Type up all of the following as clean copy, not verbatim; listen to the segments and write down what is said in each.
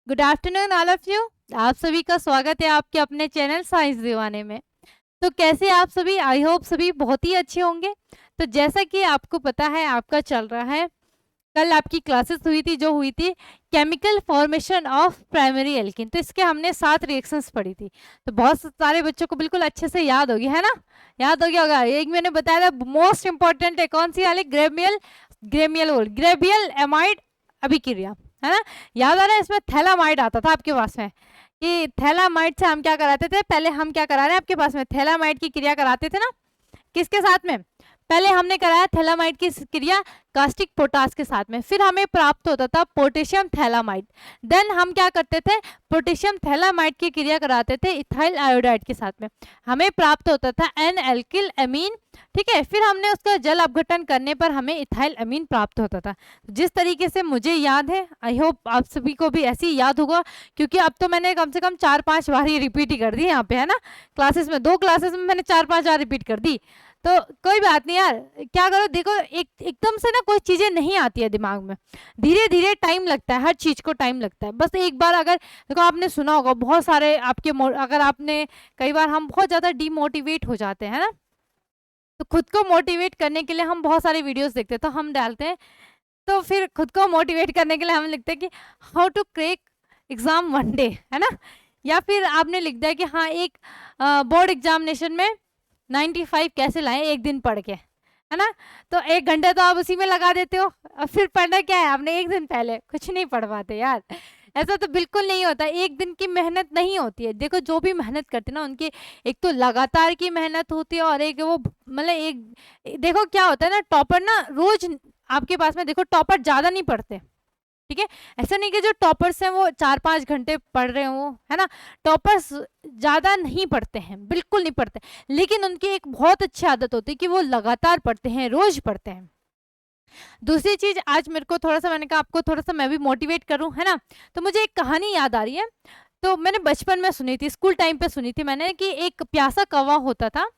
Good afternoon all of you. आप सभी का स्वागत है आपके अपने चैनल साइंस दीवाने में। तो कैसे आप सभी? आई होप सभी बहुत ही अच्छे होंगे। तो जैसा कि आपको पता है आपका चल रहा है, कल आपकी क्लासेस हुई थी जो हुई थी chemical formation of primary alkene. तो इसके हमने 7 रिएक्शंस पढ़ी थी। तो बहुत सारे बच्चों को बिल्कुल अच्छे से याद होगी, है ना? याद हो गया होगा। एक मैंने बताया था मोस्ट इंपॉर्टेंट है, कौन सी वाली? ग्रेबियल एमाइड अभिक्रिया, है ना? याद आ रहा है? इसमें थैलामाइड आता था आपके पास में कि थैलामाइड से हम क्या कराते थे। पहले हम क्या करा रहे हैं आपके पास में, थैलामाइड की क्रिया कराते थे ना, किसके साथ में? पहले हमने कराया थैलामाइड की क्रिया कास्टिक पोटास के साथ में, फिर हमें प्राप्त होता था पोटेशियम थैलामाइड। देन हम क्या करते थे, पोटेशियम थैलामाइड की क्रिया कराते थे इथाइल आयोडाइड के साथ में, हमें प्राप्त होता था एन एल्किल अमीन। ठीक है, फिर हमने उसका जल अपघटन करने पर हमें इथाइल अमीन प्राप्त होता था। जिस तरीके से मुझे याद है, आई होप आप सभी को भी ऐसे ही याद होगा, क्योंकि अब तो मैंने कम से कम 4-5 बार ही रिपीट ही कर दी यहाँ पे, है ना? क्लासेस में 2 क्लासेस में मैंने 4-5 बार रिपीट कर दी। तो कोई बात नहीं यार, क्या करो, देखो एकदम से ना कोई चीजें नहीं आती है दिमाग में, धीरे धीरे टाइम लगता है, हर चीज को टाइम लगता है। बस एक बार अगर देखो, आपने सुना होगा बहुत सारे आपके अगर आपने, कई बार हम बहुत ज्यादा डिमोटिवेट हो जाते हैं ना, तो खुद को मोटिवेट करने के लिए हम बहुत सारे वीडियोस देखते हैं, तो हम डालते हैं। तो फिर खुद को मोटिवेट करने के लिए हम लिखते हैं कि how to crack exam one day, है ना? या फिर आपने लिख दिया कि हाँ, एक बोर्ड एग्जामिनेशन में 95 कैसे लाएं एक दिन पढ़ के, है ना? तो 1 घंटे तो आप उसी में लगा देते हो, और फिर पढ़ना क्या है आपने? एक दिन पहले कुछ नहीं पढ़ पाते यार। ऐसा तो बिल्कुल नहीं होता, एक दिन की मेहनत नहीं होती है। देखो, जो भी मेहनत करते हैं ना, उनकी एक तो लगातार की मेहनत होती है, और एक वो मतलब एक, देखो क्या होता है ना, टॉपर ना रोज आपके पास में, देखो टॉपर ज्यादा नहीं पढ़ते, ठीक है? ऐसा नहीं कि जो टॉपर्स हैं वो 4-5 घंटे पढ़ रहे हो, है ना? टॉपर्स ज्यादा नहीं पढ़ते हैं, बिल्कुल नहीं पढ़ते, लेकिन उनकी एक बहुत अच्छी आदत होती है कि वो लगातार पढ़ते हैं, रोज पढ़ते हैं। दूसरी चीज, आज मेरे को थोड़ा सा, मैंने कहा आपको थोड़ा सा मैं भी मोटिवेट करूं, है ना? तो मुझे एक कहानी याद आ रही है। तो मैंने बचपन में सुनी थी, स्कूल टाइम पे सुनी थी मैंने, कि एक प्यासा कौवा होता था।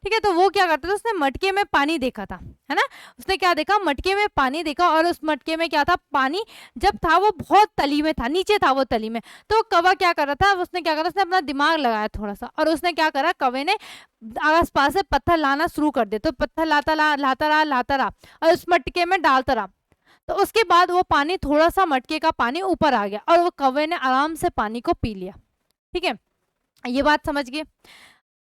ठीक है, तो वो क्या करता था, उसने मटके में पानी देखा था, है ना? उसने क्या देखा, मटके में पानी देखा, और उस मटके में क्या था, पानी जब था वो बहुत तली में था, नीचे था वो तली में। तो कौवा क्या कर रहा था, उसने क्या करा, उसने अपना दिमाग लगाया थोड़ा सा, और उसने क्या करा, कौवे ने आस पास से पत्थर लाना शुरू कर दिया। तो पत्थर लाता रहा और उस मटके में डालता रहा। तो उसके बाद वो पानी, थोड़ा सा मटके का पानी ऊपर आ गया, और वो कौवे ने आराम से पानी को पी लिया। ठीक है, ये बात समझ गए?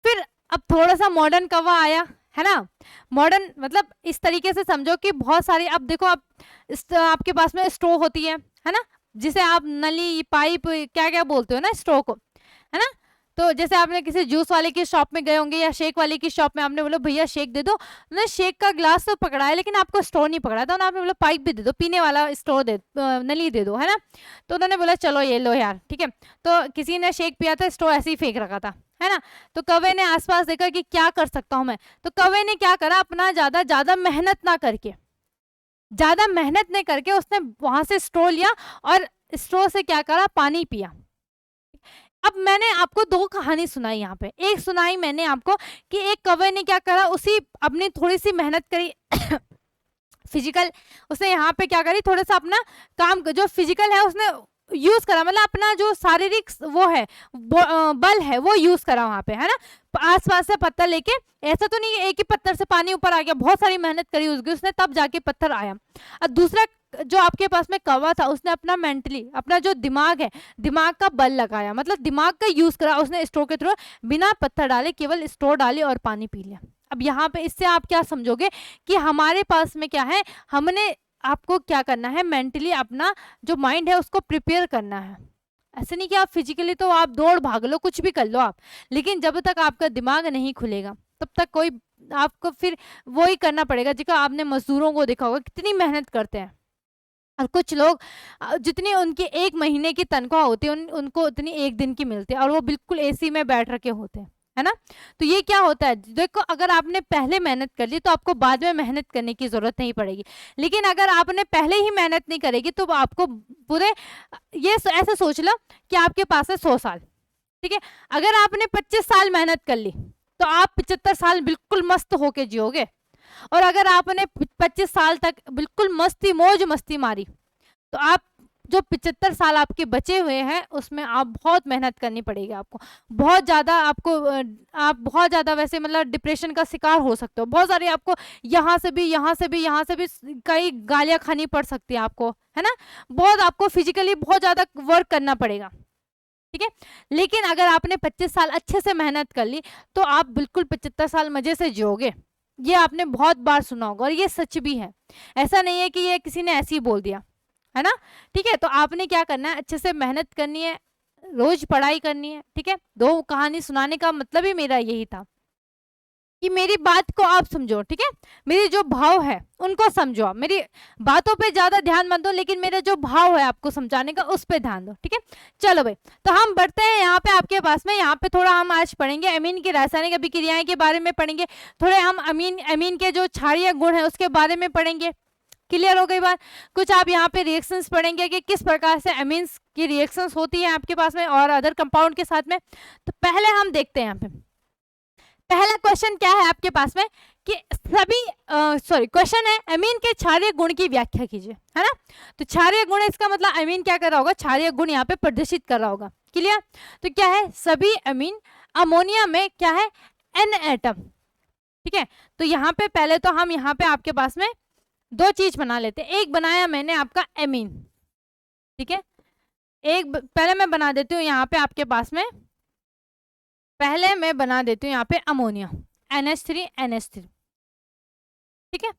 फिर अब थोड़ा सा मॉडर्न कौवा आया, है ना? मॉडर्न मतलब इस तरीके से समझो कि बहुत सारी, अब देखो आप आपके पास में स्ट्रो होती है ना? जिसे आप नली, पाइप, क्या क्या बोलते हो ना स्ट्रो को, है ना? तो जैसे आपने किसी जूस वाले की शॉप में गए होंगे, या शेक वाले की शॉप में, आपने बोला भैया शेक दे दो, ना शेक का ग्लास तो पकड़ा है लेकिन आपको स्टोर नहीं पकड़ा था, ना आपने बोला पाइप भी दे दो, पीने वाला स्टोर दे, नली दे दो, है ना? तो उन्होंने बोला चलो ये लो यार, ठीक है। तो किसी ने शेक पिया था, स्टोर ऐसे ही फेंक रखा था, है ना? तो कौवे ने आसपास देखा कि क्या कर सकता हूं मैं। तो कौवे ने क्या करा, अपना ज्यादा ज्यादा मेहनत ना करके, ज्यादा मेहनत नहीं करके, उसने वहां से स्ट्रो लिया, और स्ट्रो से क्या करा, पानी पिया। अब मैंने आपको 2 कहानी सुनाई यहाँ पे। एक सुनाई मैंने आपको कि एक कौवे ने क्या करा, उसी अपनी थोड़ी सी मेहनत करी फिजिकल, उसने यहाँ पे क्या करी, थोड़ा सा अपना काम जो फिजिकल है उसने यूज करा, मतलब अपना जो शारीरिक वो है, बल है, वो यूज करा वहां पे, है ना? आसपास से पत्थर लेके, ऐसा तो नहीं एक ही पत्थर से पानी ऊपर आ गया, बहुत सारी मेहनत करी उसने, तब जाके पत्थर आया। और दूसरा जो आपके पास में कौवा था, उसने अपना मेंटली, अपना जो दिमाग है, दिमाग का बल लगाया, मतलब दिमाग का यूज करा उसने, स्ट्रो के थ्रू, बिना पत्थर डाले केवल स्ट्रो डाली और पानी पी लिया। अब यहाँ पे इससे आप क्या समझोगे कि हमारे पास में क्या है, हमने आपको क्या करना है, मेंटली अपना जो माइंड है उसको प्रिपेयर करना है। ऐसे नहीं कि आप फिजिकली तो आप दौड़ भाग लो, कुछ भी कर लो आप, लेकिन जब तक आपका दिमाग नहीं खुलेगा तब तक कोई, आपको फिर वो ही करना पड़ेगा। जिसका आपने मजदूरों को देखा होगा कितनी मेहनत करते हैं, और कुछ लोग जितनी उनकी 1 महीने की तनख्वाह होती है, उनको उतनी 1 दिन की मिलती है, और वो बिल्कुल एसी में बैठ रखे होते हैं, है ना? तो ये क्या होता है, देखो अगर आपने पहले मेहनत कर ली तो आपको बाद में मेहनत करने की जरूरत नहीं पड़ेगी, लेकिन अगर आपने पहले ही मेहनत नहीं करेगी तो आपको पूरे, ये ऐसे सोच लो कि आपके पास है 100 साल, ठीक है? अगर आपने 25 साल मेहनत कर ली तो आप 75 साल बिल्कुल मस्त होके जियोगे, और अगर आपने 25 साल तक बिल्कुल मस्ती मौज मस्ती मारी तो आप जो 75 साल आपके बचे हुए हैं उसमें आप बहुत मेहनत करनी पड़ेगी आपको, बहुत ज़्यादा आपको आप बहुत ज़्यादा वैसे मतलब डिप्रेशन का शिकार हो सकते हो, बहुत सारी आपको यहाँ से भी यहाँ से भी यहाँ से भी कई गालियाँ खानी पड़ सकती है आपको, है ना, बहुत आपको फिजिकली बहुत ज़्यादा वर्क करना पड़ेगा, ठीक है। लेकिन अगर आपने 25 साल अच्छे से मेहनत कर ली तो आप बिल्कुल 75 साल मजे से जियोगे। ये आपने बहुत बार सुना होगा और ये सच भी है, ऐसा नहीं है कि ये किसी ने ऐसे ही बोल दिया, है ना, ठीक है। तो आपने क्या करना है, अच्छे से मेहनत करनी है, रोज पढ़ाई करनी है, ठीक है। दो कहानी सुनाने का मतलब ही मेरा यही था कि मेरी बात को आप समझो, ठीक है, मेरी जो भाव है उनको समझो, आप मेरी बातों पे ज्यादा ध्यान मत दो, लेकिन मेरा जो भाव है आपको समझाने का उस पे ध्यान दो, ठीक है। चलो भाई, तो हम बढ़ते हैं यहाँ पे आपके पास में, यहाँ पे थोड़ा हम आज पढ़ेंगे अमीन की रासायनिक अभिक्रियाएं के बारे में पढ़ेंगे, थोड़े हम अमीन के जो क्षारीय गुण है उसके बारे में पढ़ेंगे। क्लियर हो गई बात। कुछ आप यहाँ पे रिएक्शंस पढ़ेंगे कि किस प्रकार से अमीन्स की रिएक्शंस होती है आपके पास में और अदर कंपाउंड के साथ में। तो पहले हम देखते हैं यहाँ पे पहला क्वेश्चन क्या है आपके पास में कि सभी क्वेश्चन है अमीन के क्षारीय गुण की व्याख्या कीजिए, है ना। तो क्षारीय गुण इसका मतलब अमीन क्या कर रहा होगा, क्षारीय गुण यहाँ पे प्रदर्शित कर रहा होगा। क्लियर। तो क्या है, सभी अमीन अमोनिया में क्या है, एन एटम, ठीक है। तो यहाँ पे पहले तो हम यहाँ पे आपके पास में दो चीज बना लेते हैं, एक बनाया मैंने आपका एमीन, ठीक है, एक पहले मैं बना देती हूँ यहाँ पे आपके पास में, पहले मैं बना देती हूँ यहाँ पे अमोनिया NH3 NH3, ठीक है,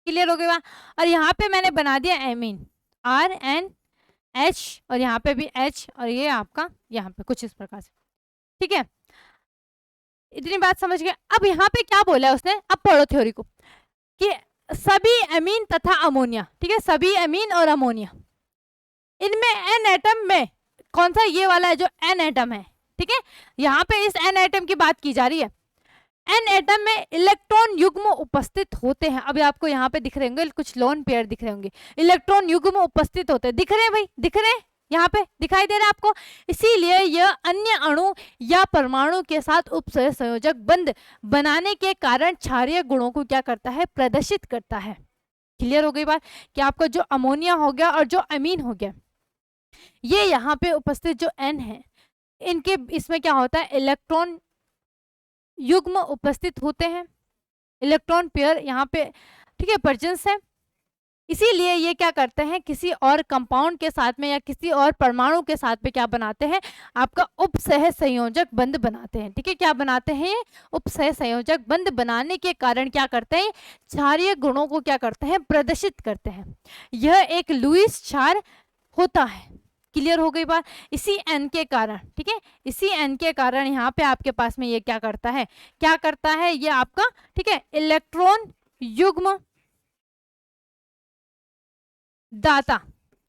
क्लियर हो गया। और यहाँ पे मैंने बना दिया एमीन RNH और यहाँ पे भी H और ये आपका यहाँ पे कुछ इस प्रकार से, ठीक है। इतनी बात समझ गए। अब यहाँ पे क्या बोला है उसने, अब पढ़ो थ्योरी को, कि सभी अमीन तथा अमोनिया, ठीक है, सभी अमीन और अमोनिया इनमें एन एटम में कौन सा, ये वाला है जो एन एटम है, ठीक है, यहाँ पे इस एन एटम की बात की जा रही है। एन एटम में इलेक्ट्रॉन युग्म उपस्थित होते हैं। अभी आपको यहाँ पे दिख रहे होंगे कुछ लोन पेयर दिख रहे होंगे, इलेक्ट्रॉन युग्म उपस्थित होते हैं, दिख रहे हैं भाई, दिख रहे हैं, यहाँ पे दिखाई दे रहा है आपको। इसीलिए यह अन्य अणु या परमाणु के साथ उपसह संयोजक बंध बनाने के कारण क्षारीय गुणों को क्या करता है, प्रदर्शित करता है। क्लियर हो गई बात कि आपका जो अमोनिया हो गया और जो अमीन हो गया, ये यहाँ पे उपस्थित जो एन है, इनके इसमें क्या होता है, इलेक्ट्रॉन युग्म उपस्थित होते हैं, इलेक्ट्रॉन पेयर यहाँ पे, ठीक है, प्रेजेंस है। इसीलिए ये क्या करते हैं, किसी और कंपाउंड के साथ में या किसी और परमाणु के साथ में क्या बनाते हैं, आपका उपसह संयोजक बंध बनाते हैं, ठीक है। क्या बनाते हैं, उपसह संयोजक बंध बनाने के कारण क्या करते हैं, क्षारीय गुणों को क्या करते हैं, प्रदर्शित करते हैं। यह एक लुईस क्षार होता है। क्लियर हो गई बात। इसी एन के कारण, ठीक है, इसी एन के कारण यहाँ पे आपके पास में ये क्या करता है, क्या करता है, ये आपका, ठीक है, इलेक्ट्रॉन युग्म दाता,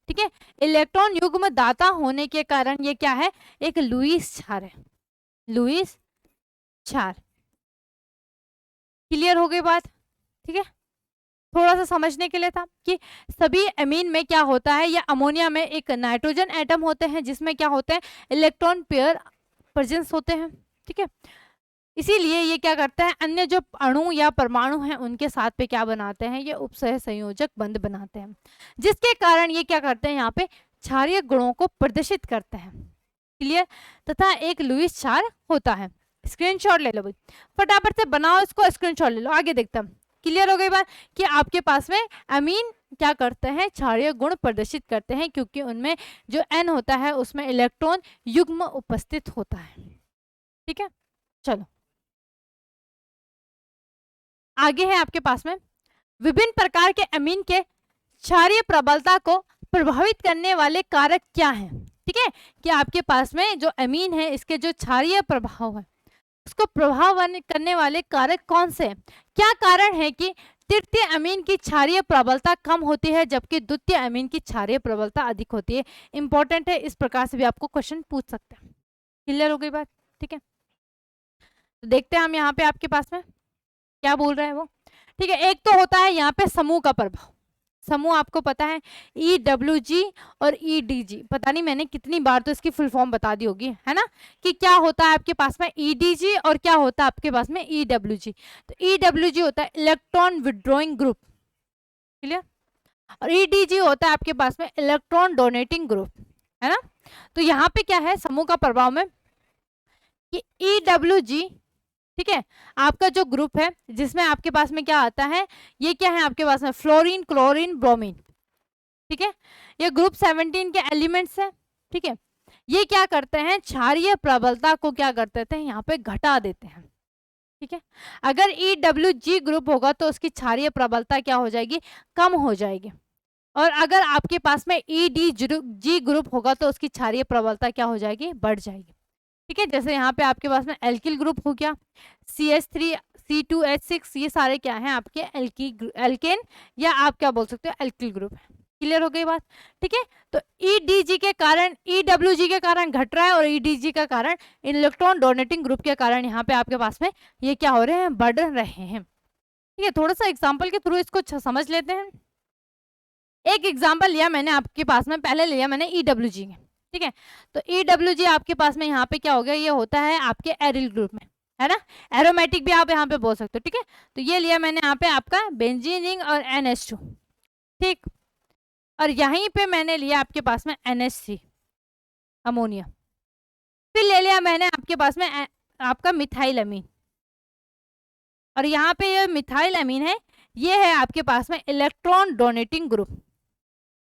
ठीक है, इलेक्ट्रॉन युग्म दाता होने के कारण ये क्या है, एक लुईस क्षार है, लुईस क्षार। क्लियर हो गई बात, ठीक है। थोड़ा सा समझने के लिए था कि सभी अमीन में क्या होता है, या अमोनिया में एक नाइट्रोजन एटम होते हैं जिसमें क्या होते हैं, इलेक्ट्रॉन पेयर प्रेजेंस होते हैं, ठीक है। इसीलिए ये क्या करता है, अन्य जो अणु या परमाणु हैं उनके साथ पे क्या बनाते हैं, ये उपसह संयोजक बंध बनाते हैं, जिसके कारण ये क्या करते हैं, यहाँ पे क्षारीय गुणों को प्रदर्शित करते हैं। क्लियर। तथा एक लुईस क्षार होता है। स्क्रीनशॉट ले लो भाई, फटाफट से बनाओ इसको, स्क्रीनशॉट ले लो, आगे देखते हैं। क्लियर हो गई बात कि आपके पास में अमीन क्या करते हैं, क्षारीय गुण प्रदर्शित करते हैं, क्योंकि उनमें जो एन होता है उसमें इलेक्ट्रॉन युग्म उपस्थित होता है, ठीक है। चलो आगे है आपके पास में, विभिन्न प्रकार के अमीन के क्षारीय प्रबलता को प्रभावित करने वाले कारक क्या हैं, ठीक है, कि आपके पास में जो अमीन है इसके जो क्षारीय प्रभाव है उसको प्रभावित करने वाले कारक कौन से हैं। क्या कारण है कि तृतीय अमीन की क्षारीय प्रबलता कम होती है जबकि द्वितीय अमीन की क्षारीय प्रबलता अधिक होती है। इंपॉर्टेंट है, इस प्रकार से भी आपको क्वेश्चन पूछ सकते हैं। क्लियर हो गई बात, ठीक है। तो देखते हैं हम यहाँ पे आपके पास में क्या बोल रहा है वो, ठीक है। एक तो होता है यहाँ पे समूह का प्रभाव, समूह आपको पता है EWG और EDG, पता नहीं मैंने कितनी बार तो इसकी फुल फॉर्म बता दी होगी, है ना, कि क्या होता है आपके पास में EDG और क्या होता है आपके पास में EWG। तो EWG होता है इलेक्ट्रॉन विड्रॉइंग ग्रुप, क्लियर। और ईडीजी होता है आपके पास में इलेक्ट्रॉन डोनेटिंग ग्रुप, है ना। तो यहाँ पे क्या है समूह का प्रभाव में कि ईडब्ल्यूजी, ठीक है, आपका जो ग्रुप है जिसमें आपके पास में क्या आता है, ये क्या है आपके पास में फ्लोरीन, क्लोरीन, ब्रोमीन, ठीक है, ये ग्रुप 17 के एलिमेंट्स है, ठीक है। ये क्या करते हैं, क्षारीय प्रबलता को क्या करते थे यहाँ पे घटा देते हैं, ठीक है। अगर ईडब्ल्यूजी ग्रुप होगा तो उसकी क्षारीय प्रबलता क्या हो जाएगी, कम हो जाएगी। और अगर आपके पास में ईडीजी ग्रुप होगा तो उसकी क्षारीय प्रबलता क्या हो जाएगी, बढ़ जाएगी, ठीक है। जैसे यहाँ पे आपके पास में एल्किल ग्रुप हो गया, CH3 C2H6, ये सारे क्या हैं आपके एल्केन या आप क्या बोल सकते हो एल्किल ग्रुप है। क्लियर हो गई बात, ठीक है। तो ईडीजी के कारण, ईडब्ल्यूजी के कारण घट रहा है और ईडीजी का कारण इलेक्ट्रॉन डोनेटिंग ग्रुप के कारण यहाँ पे आपके पास में ये क्या हो रहे हैं, बढ़ रहे हैं, ठीक है। थोड़ा सा एग्जाम्पल के थ्रू इसको समझ लेते हैं। एक एग्जाम्पल लिया मैंने आपके पास में, पहले लिया मैंने ईडब्ल्यूजी, ठीक है। तो ईडब्ल्यूजी आपके पास में यहाँ पे क्या हो गया, ये होता है आपके एरिल ग्रुप में, है ना, एरोमेटिक भी आप यहाँ पे बोल सकते हो, ठीक है। तो ये लिया मैंने यहाँ पे आपका बेंजीन रिंग और NH2, ठीक। और यहीं पे मैंने लिया आपके पास में NH3 अमोनिया, फिर ले लिया मैंने आपके पास में आपका मिथाइल अमीन, और यहाँ पे ये मिथाइल अमीन है, ये है आपके पास में इलेक्ट्रॉन डोनेटिंग ग्रुप।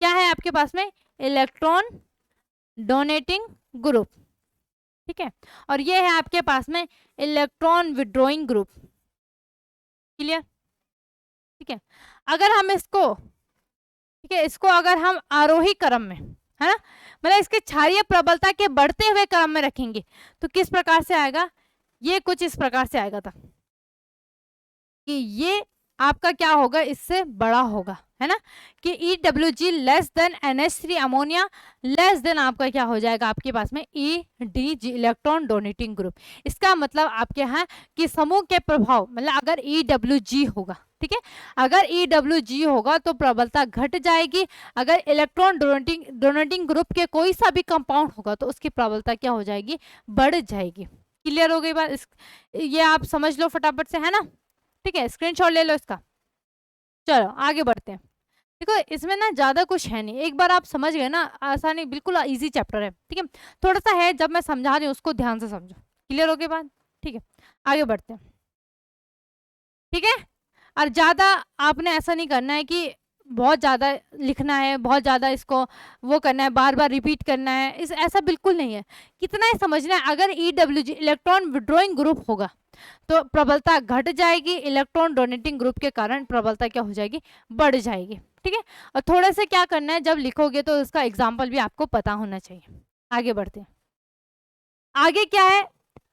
क्या है आपके पास में, इलेक्ट्रॉन डोनेटिंग ग्रुप, ठीक है। और ये है आपके पास में इलेक्ट्रॉन विड्रॉइंग ग्रुप। क्लियर, ठीक है। अगर हम इसको, ठीक है, इसको अगर हम आरोही क्रम में, है ना, मतलब इसके क्षारीय प्रबलता के बढ़ते हुए क्रम में रखेंगे तो किस प्रकार से आएगा, ये कुछ इस प्रकार से आएगा था कि ये आपका क्या होगा, इससे बड़ा होगा, है ना, कि EWG less than NH3 ammonia less than आपका क्या हो जाएगा आपके पास में EDG इलेक्ट्रॉन डोनेटिंग ग्रुप। इसका मतलब आपके यहाँ कि समूह के प्रभाव, मतलब अगर EWG होगा, ठीक है, अगर EWG होगा तो प्रबलता घट जाएगी, अगर इलेक्ट्रॉन डोनेटिंग ग्रुप के कोई सा भी कंपाउंड होगा तो उसकी प्रबलता क्या हो जाएगी, बढ़ जाएगी। क्लियर हो गई बात, ये आप समझ लो फटाफट से, है ना, ठीक है। स्क्रीनशॉट ले लो इसका। चलो आगे बढ़ते हैं। देखो इसमें ना ज्यादा कुछ है नहीं, एक बार आप समझ गए ना, आसानी, बिल्कुल इजी चैप्टर है, ठीक है। थोड़ा सा है, जब मैं समझा रही हूँ उसको ध्यान से समझो। क्लियर हो गई बात, ठीक है, आगे बढ़ते हैं, ठीक है। और ज्यादा आपने ऐसा नहीं करना है कि बहुत ज्यादा लिखना है, बहुत ज्यादा इसको वो करना है, बार बार रिपीट करना है, इस ऐसा बिल्कुल नहीं है। कितना ही समझना है, अगर EWG इलेक्ट्रॉन विड्रॉइंग ग्रुप होगा तो प्रबलता घट जाएगी, इलेक्ट्रॉन डोनेटिंग ग्रुप के कारण प्रबलता क्या हो जाएगी, बढ़ जाएगी, ठीक है। और थोड़े से क्या करना है, जब लिखोगे तो इसका एग्जाम्पल भी आपको पता होना चाहिए। आगे बढ़ते हैं, आगे क्या है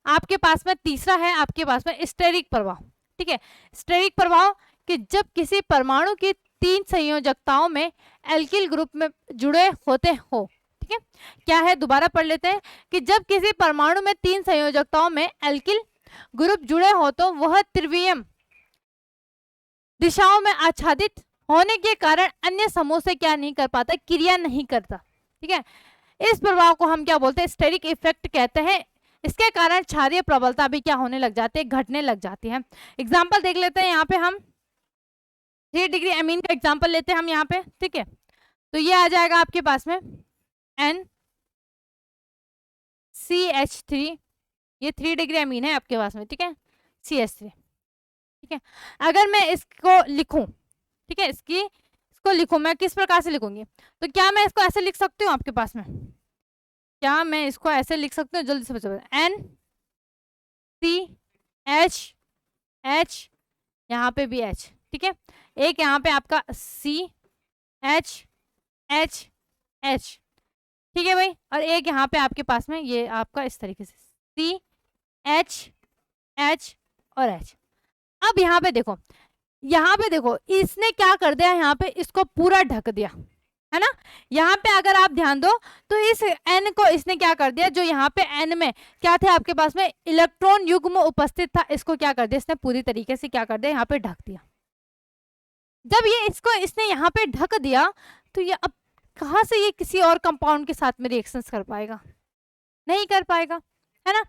आपके पास में, तीसरा है आपके पास में स्टेरिक प्रभाव, ठीक है। स्टेरिक प्रभाव कि जब किसी परमाणु की 3 संयोजकताओं में एल्किल ग्रुप में जुड़े होते हो, ठीक है। क्या है, दोबारा पढ़ लेते हैं कि जब किसी परमाणु में 3 संयोजकताओं में एल्किल ग्रुप जुड़े हो तो वह त्रिवियम दिशाओं में आच्छादित होने के कारण अन्य समूह से क्या नहीं कर पाता, क्रिया नहीं करता, ठीक है। इस प्रभाव को हम क्या बोलते हैं, स्टेरिक इफेक्ट कहते हैं। इसके कारण क्षारीय प्रबलता भी क्या होने लग जाती है, घटने लग जाती है। एग्जाम्पल देख लेते हैं, यहाँ पे हम 3 डिग्री अमीन का एग्जाम्पल लेते हैं हम यहाँ पे, ठीक है। तो ये आ जाएगा आपके पास में NCH3, ये 3 डिग्री अमीन है आपके पास में, ठीक है, CH3, ठीक है। अगर मैं इसको लिखूं, ठीक है, इसको लिखूं, मैं किस प्रकार से लिखूंगी, तो क्या मैं इसको ऐसे लिख सकती हूँ आपके पास में, क्या मैं इसको ऐसे लिख सकती हूँ, जल्दी से बताओ, NCH, यहाँ पे भी H, ठीक है, एक यहाँ पे आपका CH, H, ठीक है भाई, और एक यहाँ पे आपके पास में ये आपका इस तरीके से CH, H और H। अब यहाँ पे देखो, यहाँ पे देखो, इसने क्या कर दिया, यहाँ पे इसको पूरा ढक दिया, है ना। यहाँ पे अगर आप ध्यान दो तो इस N को इसने क्या कर दिया, जो यहाँ पे N में क्या थे आपके पास में इलेक्ट्रॉन युग्म उपस्थित था, इसको क्या कर दिया इसने, पूरी तरीके से क्या कर दिया, यहाँ पे ढक दिया। जब ये इसको इसने यहाँ पे ढक दिया तो ये अब कहाँ से ये किसी और कंपाउंड के साथ में रिएक्शंस कर पाएगा, नहीं कर पाएगा, है ना।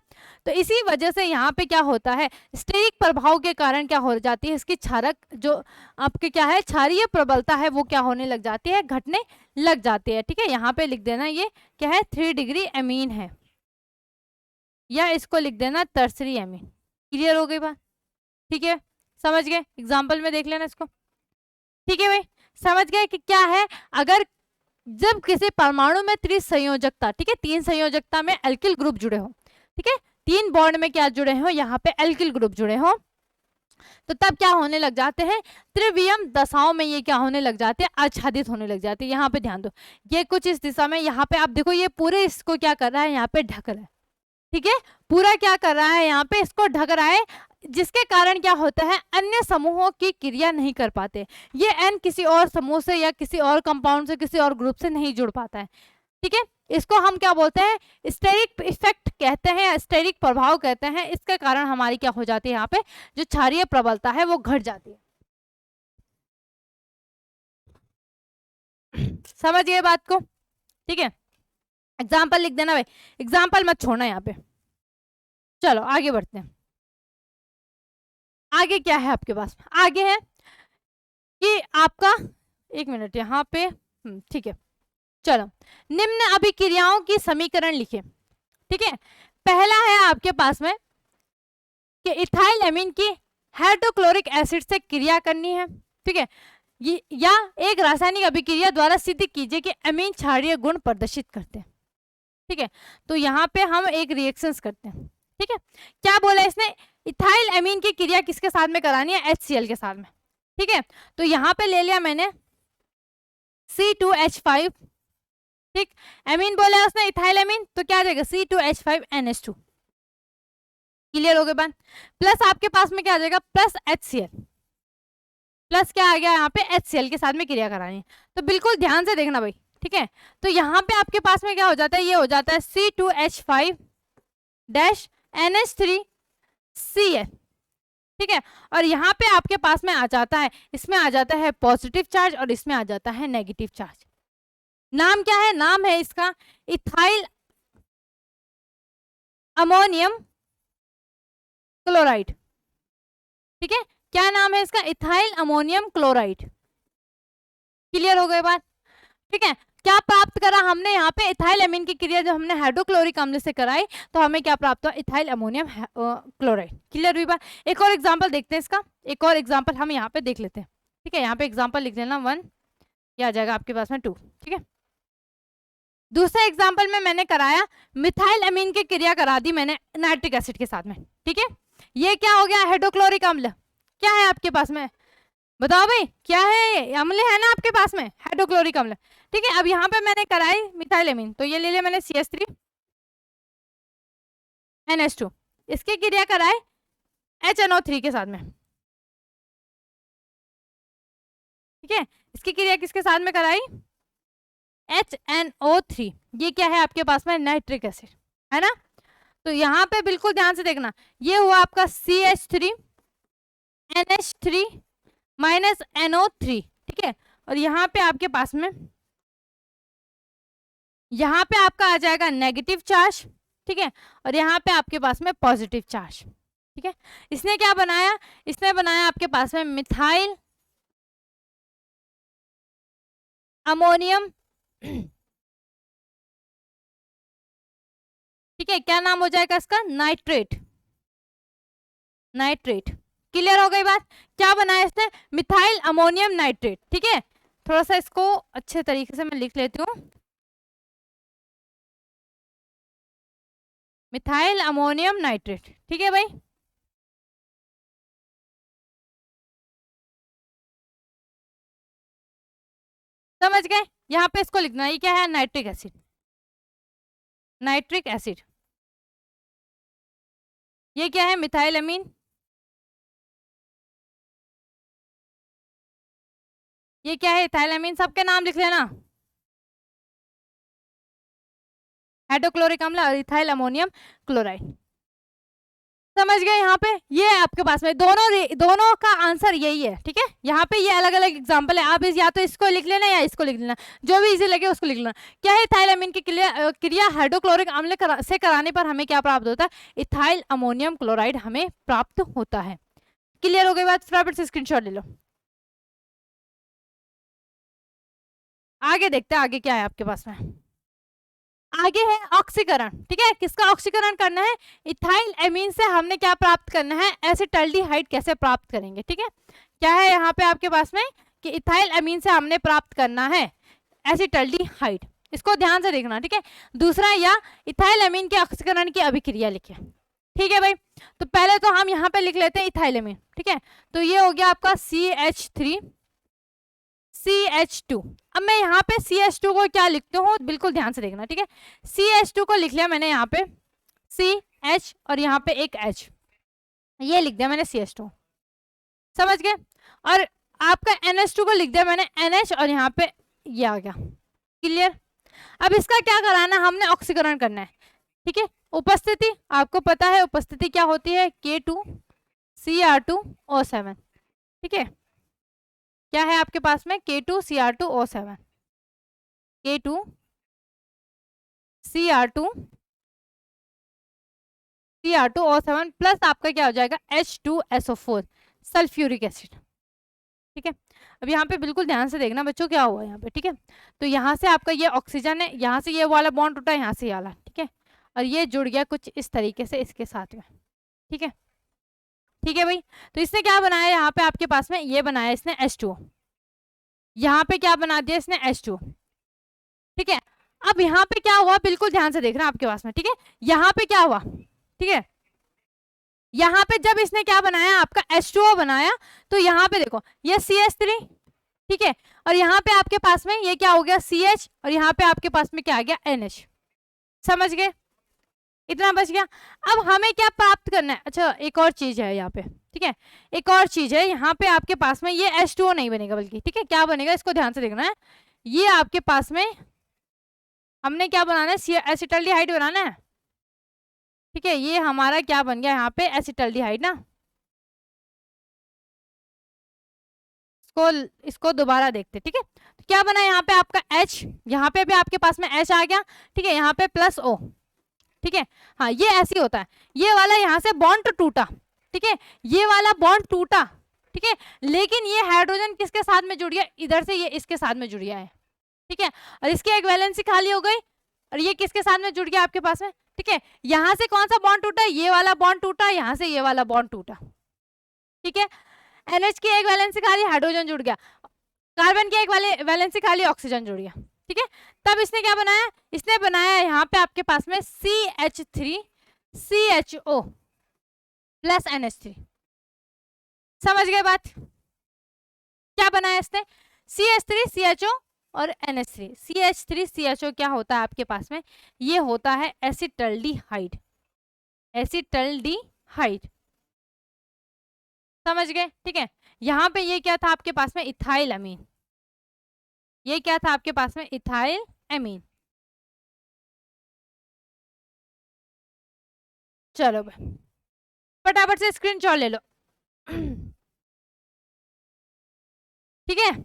तो इसी वजह से यहाँ पे क्या होता है, स्टेरिक प्रभाव के कारण क्या हो जाती है, इसकी क्षारक जो आपके क्या है क्षारीय प्रबलता है वो क्या होने लग जाती है, घटने लग जाती है। ठीक है, यहाँ पे लिख देना ये क्या है 3 डिग्री एमीन है, या इसको लिख देना टर्सरी एमीन। क्लियर हो गई बात? ठीक है, समझ गए, एग्जाम्पल में देख लेना इसको। ठीक है भाई, समझ गए कि क्या है, अगर जब किसी परमाणु में त्रिसंयोजकता, ठीक है 3 संयोजकता में एल्किल ग्रुप जुड़े हो, ठीक है 3 बॉन्ड में क्या जुड़े हो, यहाँ पे एल्किल ग्रुप जुड़े हो, तो तब क्या होने लग जाते हैं, त्रिवियम दशाओं में ये क्या होने लग जाते हैं, आच्छादित होने लग जाते हैं। यहाँ पे ध्यान दो, ये कुछ इस दिशा में, यहाँ पे आप देखो ये पूरे इसको क्या कर रहा है, यहाँ पे ढक रहा है। ठीक है, पूरा क्या कर रहा है, यहाँ पे इसको ढक रहा है, जिसके कारण क्या होता है, अन्य समूहों की क्रिया नहीं कर पाते। ये एन किसी और समूह से या किसी और कंपाउंड से, किसी और ग्रुप से नहीं जुड़ पाता है। ठीक है, इसको हम क्या बोलते हैं, स्टेरिक इफेक्ट कहते हैं, स्टेरिक प्रभाव कहते हैं। इसके कारण हमारी क्या हो जाती है, यहाँ पे जो क्षारीय प्रबलता है वो घट जाती है। समझ गए बात को? ठीक है, एग्जाम्पल लिख देना भाई, एग्जाम्पल मत छोड़ना यहाँ पे। चलो आगे बढ़ते हैं। आगे क्या है आपके पास, आगे है कि आपका, एक मिनट यहाँ पे, ठीक है चलो, निम्न अभिक्रियाओं की समीकरण लिखे। ठीक है, पहला है आपके पास में कि इथाइल एमीन की हाइड्रोक्लोरिक एसिड से क्रिया करनी है। ठीक है, ये या एक रासायनिक अभिक्रिया द्वारा सिद्ध कीजिए कि एमीन क्षारीय गुण प्रदर्शित करते हैं। ठीक है, तो यहाँ पे हम एक रिएक्शंस करते हैं। ठीक है, क्या बोला इसने, इथाइल एमीन की क्रिया किसके साथ में करानी है, HCl के साथ में। ठीक है, तो यहाँ पे ले लिया मैंने C2H5, ठीक, एमीन बोला है उसने इथाइल एमीन, तो क्या आ जाएगा C2H5NH2। क्लियर हो गए बात? प्लस आपके पास में क्या आ जाएगा, प्लस HCl, प्लस क्या आ गया यहाँ पे HCl के साथ में क्रिया करानी है। तो बिल्कुल ध्यान से देखना भाई। ठीक है, तो यहाँ पे आपके पास में क्या हो जाता है, ये हो जाता है C2H5-NH3Cl। ठीक है, और यहाँ पे आपके पास में आ जाता है, इसमें आ जाता है पॉजिटिव चार्ज और इसमें आ जाता है नेगेटिव चार्ज। नाम क्या है, नाम है इसका इथाइल अमोनियम क्लोराइड। ठीक है, क्या नाम है इसका, इथाइल अमोनियम क्लोराइड। क्लियर हो गई बात? ठीक है, क्या प्राप्त करा हमने यहाँ पे, इथाइल एमीन की क्रिया जब हमने हाइड्रोक्लोरिक अम्ल से कराई तो हमें क्या प्राप्त हुआ, इथाइल अमोनियम क्लोराइड। क्लियर हुई बात? एक और एग्जांपल देखते हैं इसका, एक और एग्जांपल हम यहाँ पे देख लेते हैं। ठीक है, यहाँ पे एग्जांपल लिख देना 1, ये आ जाएगा आपके पास में 2। ठीक है, दूसरे एग्जाम्पल में मैंने कराया मिथाइल अमीन की क्रिया करा दी मैंने नाइट्रिक एसिड के साथ में। ठीक है, ये क्या हो गया, हाइड्रोक्लोरिक अम्ल। क्या है आपके पास में, बताओ भाई क्या है, अम्ल है ना आपके पास में, हाइड्रोक्लोरिक अम्ल। ठीक है, अब यहाँ पे मैंने कराई मिथाइल अमीन, तो ये ले लिया मैंने CH3NH2, इसकी क्रिया कराए HNO3 के साथ में। ठीक है, इसकी क्रिया किसके साथ में कराई, HNO3, ये क्या है आपके पास में, नाइट्रिक एसिड है ना। तो यहाँ पे बिल्कुल ध्यान से देखना, ये हुआ आपका CH3NH3 माइनस NO3। ठीक है, और यहाँ पे आपके पास में, यहाँ पे आपका आ जाएगा नेगेटिव चार्ज। ठीक है, और यहाँ पे आपके पास में पॉजिटिव चार्ज। ठीक है, इसने क्या बनाया, इसने बनाया आपके पास में मिथाइल अमोनियम। ठीक है, क्या नाम हो जाएगा इसका, नाइट्रेट, नाइट्रेट। क्लियर हो गई बात? क्या बनाया इसने, मिथाइल अमोनियम नाइट्रेट। ठीक है, थोड़ा सा इसको अच्छे तरीके से मैं लिख लेती हूँ, मिथाइल अमोनियम नाइट्रेट। ठीक है भाई, समझ गए? यहाँ पे इसको लिखना है, ये क्या है, नाइट्रिक एसिड, नाइट्रिक एसिड। ये क्या है, मिथाइल अमीन। ये क्या है, इथाइल अमीन। सबके नाम लिख लेना, हाइड्रोक्लोरिक अम्ल और इथाइल अमोनियम क्लोराइड। समझ गए? यहाँ पे ये आपके पास में दोनों का आंसर यही है, ठीक है। यहाँ पे ये अलग अलग एग्जांपल है, आप या तो इसको लिख लेना या इसको लिख लेना, जो भी इजी लगे उसको लिख लेना। क्या है? इथाइल की क्रिया हाइड्रोक्लोरिक अम्ल से कराने पर हमें क्या प्राप्त होता है? इथाइल अमोनियम क्लोराइड हमें प्राप्त होता है। क्लियर हो गई बात? फटाफट से स्क्रीनशॉट ले लो। आगे देखते हैं आगे क्या है आपके पास में। आगे है ऑक्सीकरण, ठीक है। किसका ऑक्सीकरण करना है? इथाइल एमीन से हमने क्या प्राप्त करना है? एसिटाल्डिहाइड कैसे प्राप्त करेंगे, ठीक है। क्या है यहाँ पे आपके पास में कि इथाइल एमीन से हमने प्राप्त करना है एसिटाल्डिहाइड, इसको ध्यान से देखना, ठीक है। दूसरा, या इथाइल एमीन के ऑक्सीकरण की अभिक्रिया लिखिए, ठीक है भाई। तो पहले तो हम यहाँ पे लिख लेते हैं इथाइल एमीन, ठीक है। तो ये हो गया आपका CH3 CH2। अब मैं यहाँ पे CH2 को क्या लिखती हूँ, बिल्कुल ध्यान से देखना, ठीक है। CH2 को लिख लिया मैंने यहाँ पे CH और यहाँ पे एक H, ये लिख दिया मैंने CH2, समझ गए। और आपका NH2 को लिख दिया मैंने NH और यहाँ पे ये आ गया। क्लियर? अब इसका क्या कराना है? हमने ऑक्सीकरण करना है, ठीक है। उपस्थिति आपको पता है, उपस्थिति क्या होती है? K2Cr2O7, ठीक है। क्या है आपके पास में? K2Cr2O7, K2Cr2O7 प्लस आपका क्या हो जाएगा? H2SO4 सल्फ्यूरिक एसिड, ठीक है। अब यहाँ पे बिल्कुल ध्यान से देखना बच्चों क्या हुआ यहाँ पे, ठीक है। तो यहाँ से आपका ये ऑक्सीजन है, यहाँ से ये वाला बॉन्ड टूटा, यहाँ से ये वाला, ठीक है। और ये जुड़ गया कुछ इस तरीके से इसके साथ में, ठीक है। ठीक है भाई। तो इसने क्या बनाया? यहाँ पे आपके पास में ये बनाया इसने H2O, यहाँ पे क्या बना दिया इसने? H2O, ठीक है। अब यहाँ पे क्या हुआ? बिल्कुल ध्यान से देखना आपके पास में, ठीक है। यहाँ पे क्या हुआ, ठीक है। यहाँ पे जब इसने क्या बनाया? आपका H2O बनाया, तो यहाँ पे देखो ये CH3, ठीक है। और यहाँ पे आपके पास में ये क्या हो गया? CH और यहाँ पे आपके पास में क्या आ गया? NH, समझ गए? इतना बच गया। अब हमें क्या प्राप्त करना है? अच्छा, एक और चीज है यहाँ पे, ठीक है। एक और चीज है यहाँ पे आपके पास में, ये H2O नहीं बनेगा बल्कि, ठीक है। क्या बनेगा? इसको ध्यान से देखना है। ये आपके पास में हमने क्या बनाना है? एसिटाल्डिहाइड बनाना है, ठीक है। ये हमारा क्या बन गया यहाँ पे? एसिटाल्डिहाइड ना। इसको दोबारा देखते, ठीक है। तो क्या बना यहाँ पे आपका H, यहाँ पे भी आपके पास में H आ गया, ठीक है। यहाँ पे प्लस O, ठीक है। हाँ, ये ऐसे होता है। ये वाला यहाँ से बॉन्ड टूटा, ठीक है। ये वाला बॉन्ड टूटा, ठीक है। लेकिन ये हाइड्रोजन किसके साथ में जुड़ गया? इधर से ये इसके साथ में जुड़ गया है, ठीक है। और इसकी एक वैलेंसी खाली हो गई और ये किसके साथ में जुड़ गया आपके पास में? ठीक है। यहां से कौन सा बॉन्ड टूटा? ये वाला बॉन्ड टूटा, यहां से ये वाला बॉन्ड टूटा, ठीक है। NH की एक वैलेंसी खाली, हाइड्रोजन जुड़ गया। कार्बन की एक वैलेंसी खाली, ऑक्सीजन जुड़ गया, ठीक है। तब इसने क्या बनाया? इसने बनाया यहाँ पे आपके पास में CH3 CHO प्लस NH3। समझ गए बात? क्या बनाया इसने? CH3 CHO और NH3। CH3 CHO क्या होता है आपके पास में? ये होता है एसिटल्डिहाइड, एसिटल्डिहाइड, समझ गए? ठीक है। यहाँ पे ये क्या था आपके पास में? इथाइल अमीन। ये क्या था आपके पास में? इथाइल अमीन। चलो फटाफट से स्क्रीनशॉट ले लो। ठीक है।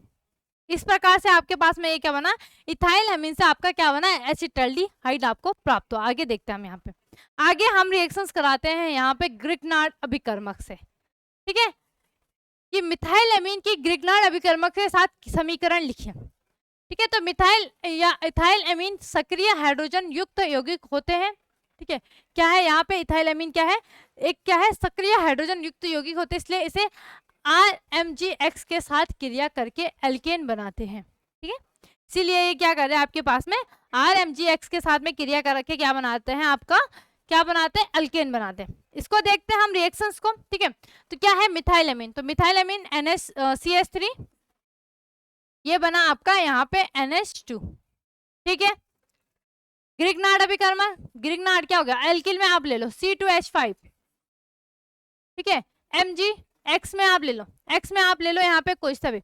इस प्रकार से आपके पास में ये क्या बना? इथाइल अमीन से आपका क्या बना? एसिटल्डिहाइड आपको प्राप्त हुआ। आगे देखते हैं हम यहाँ पे। आगे हम रिएक्शंस कराते हैं यहाँ पे ग्रिग्नार्ड अभिकर्मक से, ठीक है। कि मिथाइल अमीन की ग्रिग्नार्ड अभिकर्मक के साथ समीकरण लिखिए, ठीक है। तो मिथाइल या इथाइल अमीन सक्रिय हाइड्रोजन युक्त यौगिक होते हैं, ठीक है। क्या है यहाँ पे? इथाइल अमीन क्या है? एक क्या है? सक्रिय हाइड्रोजन युक्त यौगिक होते हैं, इसलिए इसे RMgX के साथ क्रिया करके एल्केन बनाते हैं, ठीक है। इसीलिए ये क्या कर रहे हैं आपके पास में? RMgX के साथ में क्रिया करके क्या बनाते हैं? आपका क्या बनाते हैं? एल्केन बनाते हैं। इसको देखते हैं हम रिएक्शंस को, ठीक है। तो क्या है? मिथाइल अमीन, तो मिथाइल अमीन CH3, ये बना आपका यहाँ पे NH2, ठीक है। ग्रिग्नार्ड अभिकर्मक, ग्रिग्नार्ड क्या हो गया? एल्किल में आप ले लो C2H5, ठीक है। MgX में आप ले लो, X में आप ले लो यहाँ पे कोई सा भी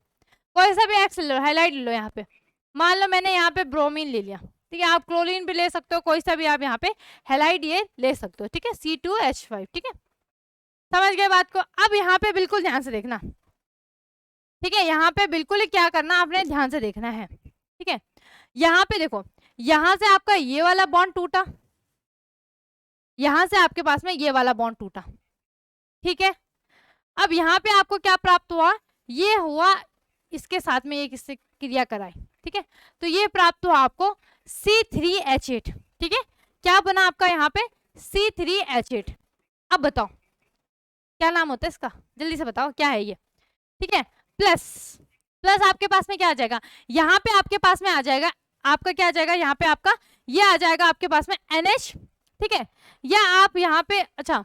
X ले लो, हाईलाइट ले लो यहाँ पे। मान लो मैंने यहाँ पे ब्रोमीन ले लिया, ठीक है। आप क्लोरीन भी ले सकते हो, कोई सा भी आप यहाँ पे हेलाइड ये ले सकते हो, ठीक है। C2H5, ठीक है। समझ गए बात को? अब यहाँ पे बिल्कुल ध्यान से देखना, ठीक है, यहाँ पे बिल्कुल ही क्या करना आपने, ध्यान से देखना है, ठीक है। यहाँ पे देखो, यहाँ से आपका ये वाला बॉन्ड टूटा, यहाँ से आपके पास में ये वाला बॉन्ड टूटा, ठीक है। अब यहाँ पे आपको क्या प्राप्त हुआ, ये हुआ, इसके साथ में ये किससे क्रिया कराई, ठीक है, तो ये प्राप्त हुआ आपको C3H8, ठीक है। क्या बना आपका यहाँ पे, C3H8। अब बताओ क्या नाम होता है इसका, जल्दी से बताओ क्या है ये, ठीक है। प्लस प्लस आपके पास में क्या आ जाएगा, यहाँ पे आपके पास में आ जाएगा आपका, क्या आ जाएगा यहाँ पे आपका, ये आ जाएगा आपके पास में NH, ठीक है। या आप यहाँ पे, अच्छा,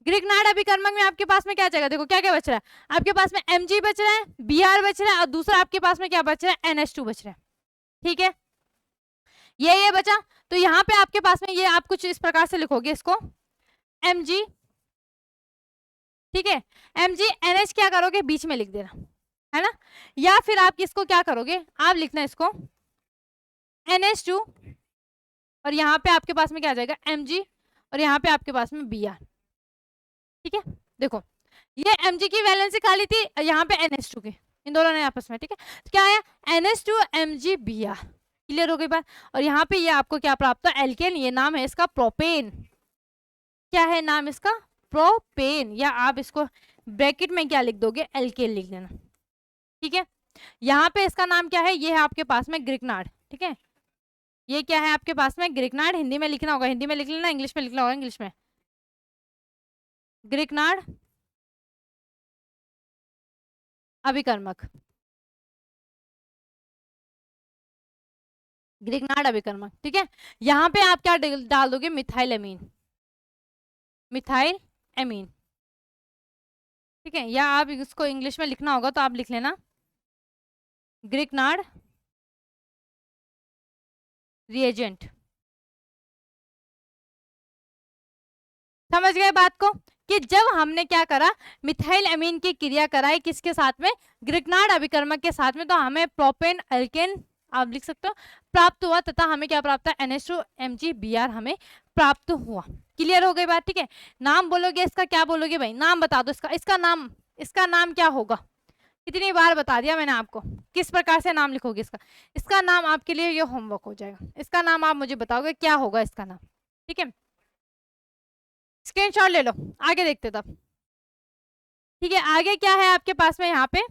ग्रिग्नार्ड अभिकर्मक में आपके पास में क्या जाएगा, देखो क्या क्या बच रहा है आपके पास में, Mg बच रहा है, Br बच रहा है, और दूसरा आपके पास में क्या बच रहा है, NH2 बच रहा है, ठीक है। ये बचा, तो यहाँ पे आपके पास में ये आप कुछ इस प्रकार से लिखोगे इसको, Mg, ठीक है, Mg NH क्या करोगे, बीच में लिख देना, है ना। या फिर आप किसको क्या करोगे, आप लिखना इसको NH2, और यहाँ पे आपके पास में क्या आ जाएगा Mg, और यहाँ पे आपके पास में Br, ठीक है। देखो ये Mg की वैलेंसी खाली थी, यहाँ पे NH2 की, इन दोनों ने आपस में, ठीक है, तो क्या आया NH2 Mg Br, क्लियर हो गई बात। और यहाँ पे ये आपको क्या प्राप्त हुआ, एल्केन, ये नाम है इसका प्रोपेन, क्या है नाम इसका, प्रोपेन, या आप इसको ब्रैकेट में क्या लिख दोगे, एल्केन लिख देना, ठीक है। यहाँ पे इसका नाम क्या है, ये है आपके पास में ग्रिग्नार्ड, ठीक है, ये क्या है आपके पास में ग्रिग्नार्ड, हिंदी में लिखना होगा, हिंदी में लिख लेना, इंग्लिश में लिखना होगा, इंग्लिश में ग्रिग्नार्ड अभिकर्मक, ग्रिग्नार्ड अभिकर्मक, ठीक है। यहाँ पे आप क्या डाल दोगे, मिथाइल एमीन, मिथाइल एमीन, ठीक है। या आप इसको इंग्लिश में लिखना होगा तो आप लिख लेना ग्रिग्नार्ड रिएजेंट, समझ गए बात को, कि जब हमने क्या करा, मिथाइल एमीन की क्रिया कराई किसके साथ में, ग्रिग्नार्ड अभिकर्मक के साथ में, तो हमें प्रोपेन एल्केन आप लिख सकते हो प्राप्त हुआ, तथा हमें क्या प्राप्त है, NH2 Mg Br हमें प्राप्त हुआ। क्लियर हो गई बात, ठीक है। नाम बोलोगे इसका, क्या बोलोगे भाई, नाम बता दो इसका, इसका नाम क्या होगा, कितनी बार बता दिया मैंने आपको, किस प्रकार से नाम लिखोगे इसका, इसका नाम आपके लिए ये होमवर्क हो जाएगा, इसका नाम आप मुझे बताओगे क्या होगा इसका नाम, ठीक है। स्क्रीनशॉट ले लो, आगे देखते तब, ठीक है। आगे क्या है आपके पास में, यहाँ पे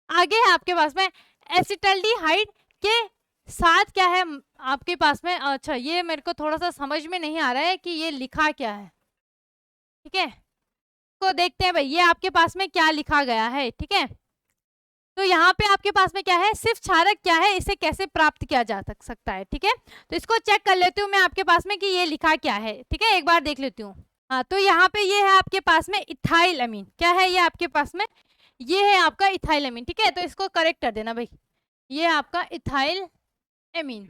आगे है आपके पास में एसिटल्डिहाइड के साथ क्या है आपके पास में, अच्छा ये मेरे को थोड़ा सा समझ में नहीं आ रहा है कि ये लिखा क्या है, ठीक है, तो देखते हैं भाई ये आपके पास में क्या लिखा गया है, ठीक है। तो यहाँ पे आपके पास में क्या है, सिर्फ क्षारक क्या है, इसे कैसे प्राप्त किया जा सकता है, ठीक है। तो इसको चेक कर लेती हूँ मैं आपके पास में कि ये लिखा क्या है, ठीक है, एक बार देख लेती हूँ। हाँ, तो यहाँ पे ये है आपके पास में इथाइल अमीन, क्या है ये आपके पास में, ये है आपका इथाइल अमीन, ठीक है। तो इसको करेक्ट कर देना भाई, ये आपका इथाइल अमीन,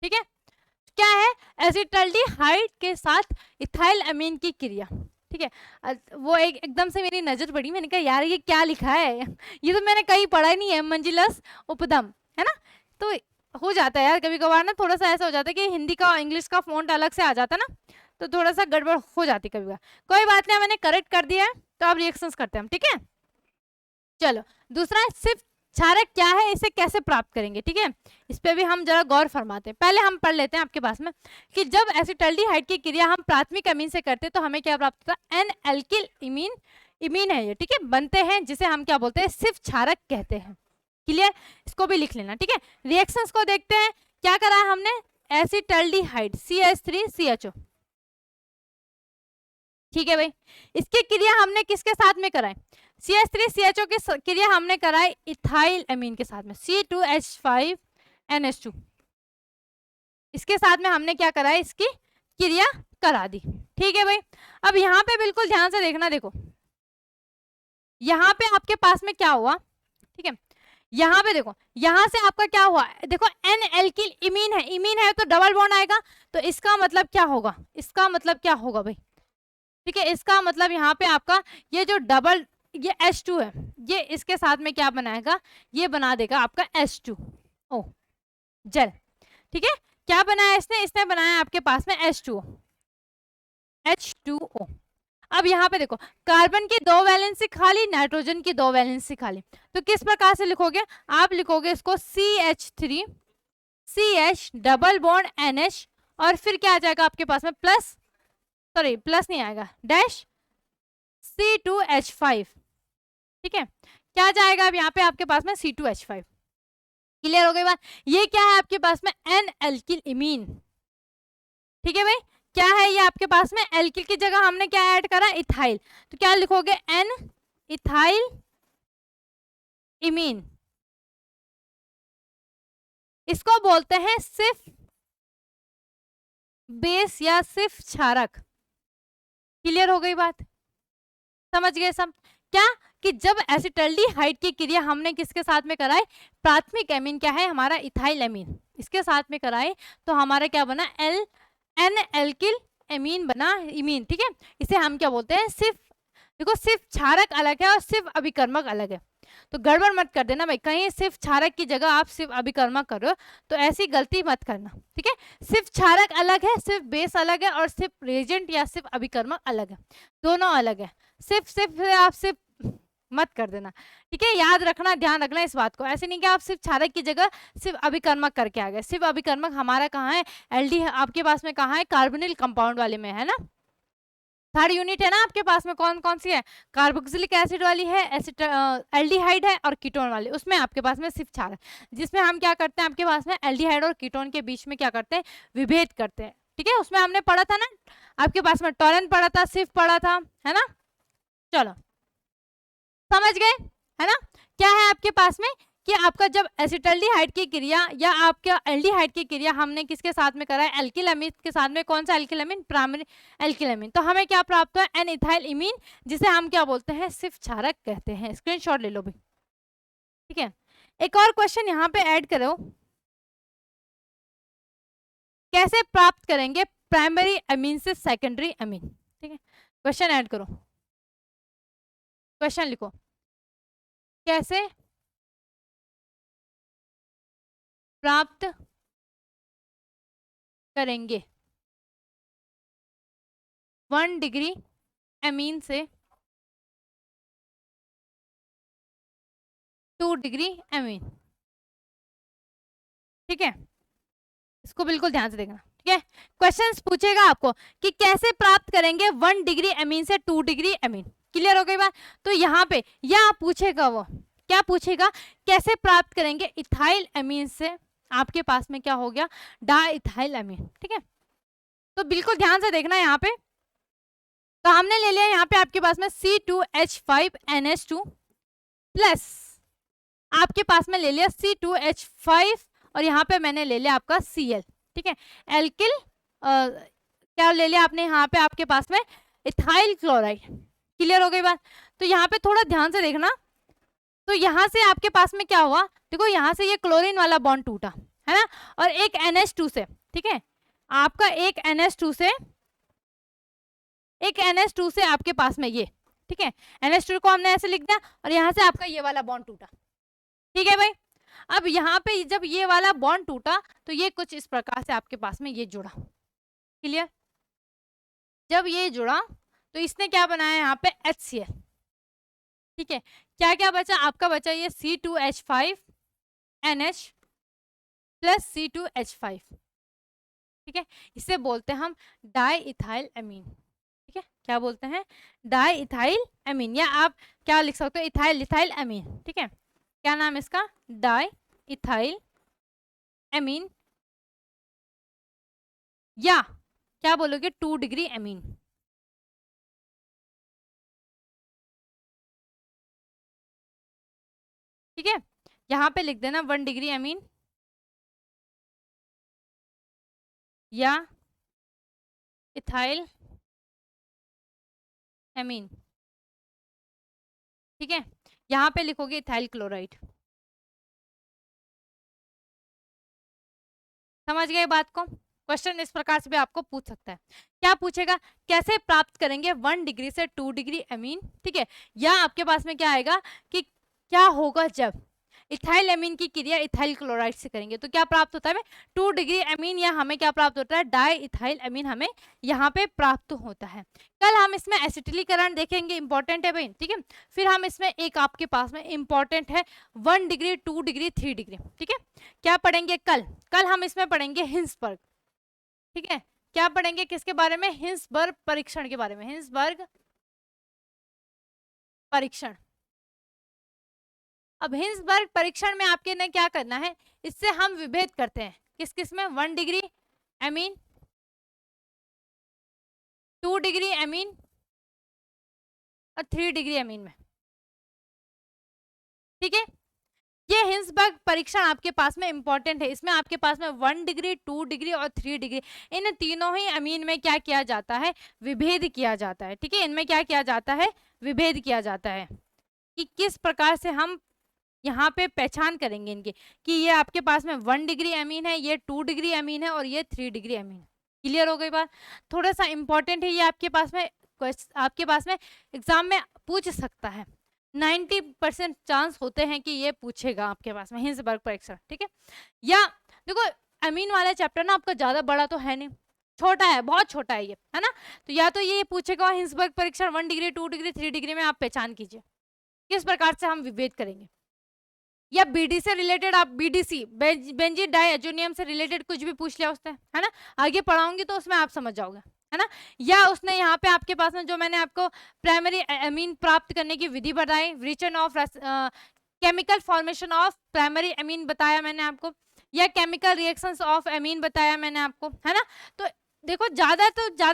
ठीक है। क्या है, एसिटल्डिहाइड के साथ इथाइल अमीन की क्रिया, ठीक है। वो एकदम से मेरी नजर पड़ी, मैंने कहा यार ये क्या लिखा है ये तो मैंने कहीं पढ़ा ही नहीं है, मंजिलस उपदम, है ना। तो हो जाता है यार कभी कभार ना, थोड़ा सा ऐसा हो जाता है कि हिंदी का इंग्लिश का फॉन्ट अलग से आ जाता है ना, तो थोड़ा सा गड़बड़ हो जाती कभी कभार, कोई बात नहीं, मैंने करेक्ट कर दिया है, तो अब रिएक्शंस करते हैं हम, ठीक है। चलो दूसरा है, सिर्फ क्षारक क्या है, इसे कैसे प्राप्त करेंगे, ठीक है, इस पे भी हम जरा गौर फरमाते हैं। पहले हम पढ़ लेते हैं आपके पास में कि जब एसिटल्डिहाइड की क्रिया हम प्राथमिक अमीन से करते हैं तो हमें क्या प्राप्त होता है, एन एल्किल इमीन, इमीन है ये, ठीक है, बनते हैं, जिसे हम क्या बोलते हैं, सिर्फ क्षारक कहते हैं। क्लियर, इसको भी लिख लेना, ठीक है। रिएक्शंस को देखते हैं, क्या करा है हमने, एसिटल्डिहाइड CH3CHO, ठीक है भाई, इसकी क्रिया हमने किसके साथ में कराई, CH3CHO की क्रिया हमने कराई इथाइल अमीन के साथ में, C2H5NH2, इसके साथ में हमने क्या करा है, इसकी क्रिया करा दी, ठीक है भाई। अब यहाँ पे बिल्कुल ध्यान से देखना, देखो यहाँ पे आपके पास में क्या हुआ, ठीक है, यहाँ पे देखो, यहाँ से आपका क्या हुआ, देखो एन एल्किल इमीन है, इमीन है तो डबल बॉन्ड आएगा, तो इसका मतलब क्या होगा, इसका मतलब क्या होगा भाई, ठीक है, इसका मतलब यहाँ पे आपका ये जो डबल, ये H2 है, ये इसके साथ में क्या बनाएगा, ये बना देगा आपका H2O जल, ठीक है। क्या बनाया इसने, इसने बनाया आपके पास में H2O, H2O। अब यहाँ पे देखो, कार्बन की 2 वैलेंसी खाली, नाइट्रोजन की 2 वैलेंसी खाली, तो किस प्रकार से लिखोगे? आप लिखोगे इसको CH3 CH double bond NH, और फिर क्या आ जाएगा आपके पास में प्लस, सॉरी प्लस नहीं आएगा, डैश C2H5। ठीक है, क्या जाएगा अब यहाँ पे आपके पास में C2H5। क्लियर हो गई बात? ये क्या है आपके पास में? N alkyl imine. ठीक है भाई, क्या है ये आपके पास में? एल्किल की जगह हमने क्या ऐड करा? इथाइल, तो क्या लिखोगे? N ethyl imine. इसको बोलते हैं सिर्फ बेस या सिर्फ क्षारक। क्लियर हो गई बात? समझ गए सब? क्या कि जब एसिटल्डिहाइड की क्रिया हमने किसके साथ में कराई? प्राथमिक एमीन क्या है हमारा? इथाइल एमीन, इसके साथ में कराई, तो हमारा क्या बना? एन एल्किल एमीन बना, इमीन। ठीक है, इसे हम क्या बोलते हैं? सिर्फ, देखो सिर्फ क्षारक अलग है और सिर्फ अभिकर्मक अलग है, तो गड़बड़ मत कर देना भाई, कहीं सिर्फ क्षारक की जगह आप सिर्फ अभिकर्मक कर रहे हो, तो ऐसी गलती मत करना। ठीक है, सिर्फ क्षारक अलग है, सिर्फ बेस अलग है, और सिर्फ रिएजेंट या सिर्फ अभिकर्मक अलग है, दोनों अलग है। सिर्फ आप सिर्फ मत कर देना। ठीक है, याद रखना, ध्यान रखना इस बात को, ऐसे नहीं कि आप सिर्फ क्षारक की जगह सिर्फ अभिकर्मक करके आ गए। सिर्फ अभिकर्मक हमारा कहाँ है? एल्डी आपके पास में कहाँ है? कार्बोनिल कंपाउंड वाले में है ना। थर्ड यूनिट है ना आपके पास में, कौन कौन सी है? कार्बोक्सिलिक एसिड वाली है, एल्डिहाइड है, और कीटोन वाली, उसमें आपके पास में सिर्फ क्षारक, जिसमें हम क्या करते हैं आपके पास में? एल्डिहाइड और कीटोन के बीच में क्या करते हैं? विभेद करते हैं। ठीक है, उसमें हमने पढ़ा था ना आपके पास में, टॉलन पढ़ा था, सिर्फ पढ़ा था, है ना। चलो समझ गए, है ना। क्या है आपके पास में कि आपका जब एसिटल्डिहाइड की क्रिया या आपका एल्डिहाइड की क्रिया हमने किसके साथ में करा है? एल्किल अमीन के साथ में। कौन सा एल्किल अमीन? प्राइमरी एल्किल अमीन। तो हमें क्या प्राप्त हुआ? एन इथाइल इमीन, जिसे हम क्या बोलते हैं? सिर्फ क्षारक कहते हैं। स्क्रीनशॉट ले लो भाई। ठीक है, एक और क्वेश्चन यहाँ पे ऐड करो, कैसे प्राप्त करेंगे प्राइमरी अमीन से सेकेंडरी अमीन? ठीक है, क्वेश्चन ऐड करो, क्वेश्चन लिखो, कैसे प्राप्त करेंगे 1 डिग्री अमीन से 2 डिग्री अमीन। ठीक है, इसको बिल्कुल ध्यान से देखना। ठीक है, क्वेश्चंस पूछेगा आपको कि कैसे प्राप्त करेंगे 1 डिग्री अमीन से 2 डिग्री अमीन। क्लियर हो गई बात? तो यहाँ पे या पूछेगा, वो क्या पूछेगा? कैसे प्राप्त करेंगे इथाइल अमीन से आपके पास में क्या हो गया? डाइथाइल अमीन। ठीक है, तो बिल्कुल ध्यान से देखना यहाँ पे। तो हमने ले लिया यहाँ पे आपके पास में C2H5NH2 प्लस आपके पास में ले लिया C2H5, और यहाँ पे मैंने ले लिया आपका Cl। ठीक है, एल्किल क्या ले लिया आपने यहाँ पे आपके पास में? Ethyl chloride. क्लियर हो गई बात? तो यहाँ पे थोड़ा ध्यान से देखना, तो यहाँ से आपके पास में क्या हुआ? देखो यहाँ से ये क्लोरीन वाला बॉन्ड टूटा है ना, और एक NH2 से, ठीक है, आपका एक NH2 से आपके पास में ये, ठीक है, NH2 को हमने ऐसे लिख दिया, और यहाँ से आपका ये वाला बॉन्ड टूटा। ठीक है भाई, अब यहाँ पे जब ये वाला बॉन्ड टूटा तो ये कुछ इस प्रकार से आपके पास में ये जुड़ा। क्लियर? जब ये जुड़ा तो इसने क्या बनाया यहाँ पे? HCl। ठीक है, क्या क्या बचा आपका? बचा ये C2H5NH प्लस C2H5। ठीक है, इसे बोलते हैं हम डाइइथाइल अमीन। ठीक है, क्या बोलते हैं? डाइइथाइल अमीन, या आप क्या लिख सकते हो? इथाइल इथाइल अमीन। ठीक है, क्या नाम है इसका? डाइइथाइल अमीन, या क्या बोलोगे? 2 डिग्री अमीन। ठीक है, यहां पे लिख देना 1 डिग्री अमीन या इथाइल अमीन। ठीक है, यहां पे लिखोगे इथाइल क्लोराइड। समझ गए बात को? क्वेश्चन इस प्रकार से भी आपको पूछ सकता है। क्या पूछेगा? कैसे प्राप्त करेंगे 1 डिग्री से 2 डिग्री अमीन। ठीक है, या आपके पास में क्या आएगा कि क्या होगा जब इथाइल अमीन की क्रिया इथाइल क्लोराइड से करेंगे तो क्या प्राप्त होता है, 2 डिग्री अमीन, या हमें क्या प्राप्त होता है, डाई इथाइल अमीन हमें यहाँ पे प्राप्त होता है। कल हम इसमें एसिटिलीकरण देखेंगे, इंपॉर्टेंट है भाई, ठीक है। फिर हम इसमें एक आपके पास में इंपॉर्टेंट है 1 डिग्री 2 डिग्री 3 डिग्री, ठीक है। क्या पढ़ेंगे कल, कल हम इसमें पढ़ेंगे हिंसबर्ग, ठीक है। क्या पढ़ेंगे, किसके बारे में, हिंसबर्ग परीक्षण के बारे में, हिंसबर्ग परीक्षण। अब हिंसबर्ग परीक्षण में आपके ने क्या करना है, इससे हम विभेद करते हैं किस किस में, 1 डिग्री अमीन, 2 डिग्री अमीन और 3 डिग्री अमीन में, ठीक है। ये हिंसबर्ग परीक्षण आपके पास में इंपॉर्टेंट है। इसमें आपके पास में 1 डिग्री 2 डिग्री और 3 डिग्री, इन तीनों ही अमीन में क्या किया जाता है, विभेद किया जाता है, ठीक है। इनमें क्या किया जाता है, विभेद किया जाता है कि किस प्रकार से हम यहाँ पे पहचान करेंगे इनकी कि ये आपके पास में 1 डिग्री अमीन है, ये 2 डिग्री अमीन है और ये 3 डिग्री अमीन है। क्लियर हो गई बात। थोड़ा सा इंपॉर्टेंट है ये आपके पास में एग्जाम में पूछ सकता है, 90% चांस होते हैं कि ये पूछेगा आपके पास में हिंसबर्ग परीक्षण, ठीक है। या देखो अमीन वाला चैप्टर ना आपका ज्यादा बड़ा तो है नहीं, छोटा है, बहुत छोटा है ये, है ना। तो या तो ये पूछेगा हिंसबर्ग परीक्षण 1 डिग्री 2 डिग्री 3 डिग्री में आप पहचान कीजिए किस प्रकार से हम विभेद करेंगे, या बीडी से रिलेटेड आप बीडीसी बेंजीन डाइएजोनियम से रिलेटेड कुछ भी पूछ लिया उसने, है ना, आगे पढ़ाऊंगी तो उसमें आप समझ जाओगे, है ना। या उसने यहाँ पे आपके पास में जो मैंने आपको प्राइमरी अमीन प्राप्त करने की विधि बताई, reaction of chemical formation of primary amine बताया मैंने आपको, या केमिकल रिएक्शंस ऑफ अमीन बताया मैंने आपको, है ना। तो देखो ज्यादा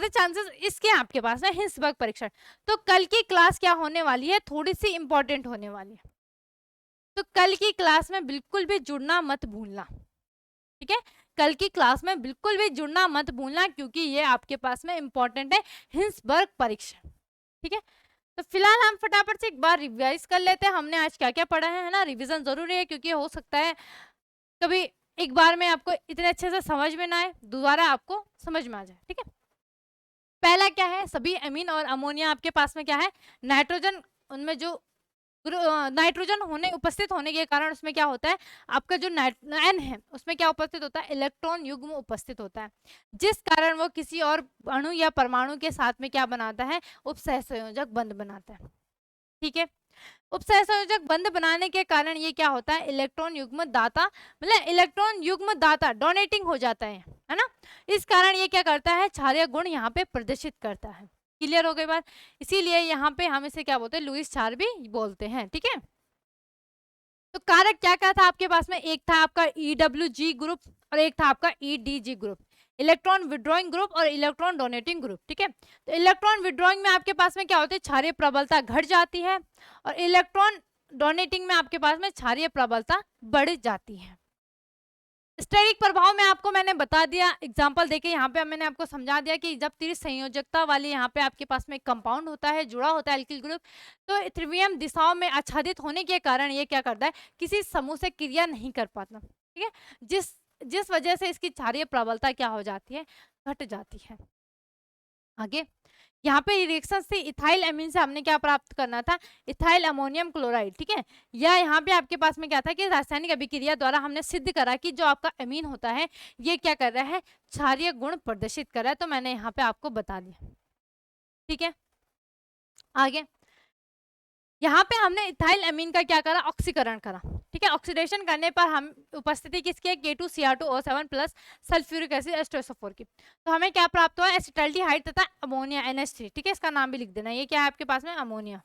चांसेस इसके आपके पास है हिंसबर्ग परीक्षण। तो कल की क्लास क्या होने वाली है, थोड़ी सी इंपॉर्टेंट होने वाली है, तो कल की क्लास में बिल्कुल भी जुड़ना मत भूलना, ठीक है। कल की क्लास में बिल्कुल भी जुड़ना मत भूलना क्योंकि ये आपके पास में इंपॉर्टेंट है हिंसबर्ग परीक्षण, ठीक है। तो फिलहाल हम फटाफट से एक बार रिवाइज कर लेते हैं हमने आज क्या क्या पढ़ा है ना। रिवीजन जरूरी है क्योंकि हो सकता है कभी एक बार में आपको इतने अच्छे से समझ में ना आए, दोबारा आपको समझ में आ जाए, ठीक है। पहला क्या है, सभी अमीन और अमोनिया आपके पास में क्या है, नाइट्रोजन, उनमें जो नाइट्रोजन उपस्थित होने के कारण उसमें क्या होता है, आपका जो एन है उसमें क्या उपस्थित होता है, इलेक्ट्रॉन युग्म उपस्थित होता है, जिस कारण वो किसी और अणु या परमाणु के साथ में क्या बनाता है, उपसहसंयोजक बंध बनाता है, ठीक है। उपसहसंयोजक बंध बनाने के कारण ये क्या होता है, इलेक्ट्रॉन युग्म दाता, मतलब इलेक्ट्रॉन युग्म दाता डोनेटिंग हो जाता है ना। इस कारण ये क्या करता है, क्षारीय गुण यहाँ पे प्रदर्शित करता है। क्लियर हो गई बात। इसीलिए यहाँ पे हम इसे क्या बोलते हैं, लुईस क्षार भी बोलते हैं, ठीक है। तो कारक क्या क्या था आपके पास में, एक था आपका EWG ग्रुप और एक था आपका EDG group, electron withdrawing group और इलेक्ट्रॉन डोनेटिंग ग्रुप, ठीक है। तो इलेक्ट्रॉन विड्रॉइंग में आपके पास में क्या होता है, क्षारीय प्रबलता घट जाती है और इलेक्ट्रॉन डोनेटिंग में आपके पास में क्षारीय प्रबलता बढ़ जाती है। स्टेरिक प्रभाव में आपको मैंने बता दिया, एग्जांपल देके यहाँ पे मैंने आपको समझा दिया कि जब त्रिसंयोजकता वाली यहाँ पे आपके पास में कंपाउंड होता है, जुड़ा होता है एल्किल ग्रुप, तो त्रिवियम दिशाओं में आच्छादित होने के कारण ये क्या करता है, किसी समूह से क्रिया नहीं कर पाता, ठीक है, जिस वजह से इसकी क्षारीय प्रबलता क्या हो जाती है, घट जाती है। आगे यहाँ पे रिएक्शन से इथाइल अमीन से हमने क्या प्राप्त करना था, इथाइल अमोनियम क्लोराइड, ठीक है। या यहाँ पे आपके पास में क्या था कि रासायनिक अभिक्रिया द्वारा हमने सिद्ध करा कि जो आपका अमीन होता है ये क्या कर रहा है, क्षारीय गुण प्रदर्शित कर रहा है, तो मैंने यहाँ पे आपको बता दिया, ठीक है। आगे यहाँ पे हमने इथाइल अमीन का क्या करा, ऑक्सीकरण करा, ठीक है। ऑक्सीडेशन करने पर हम उपस्थिति किसकी है, K2Cr2O7 plus sulphuric acid H2SO4 की, तो हमें क्या प्राप्त हुआ, एसिटाल्डिहाइड तथा अमोनिया NH3, ठीक है। इसका नाम भी लिख देना, ये क्या है आपके पास में, अमोनिया।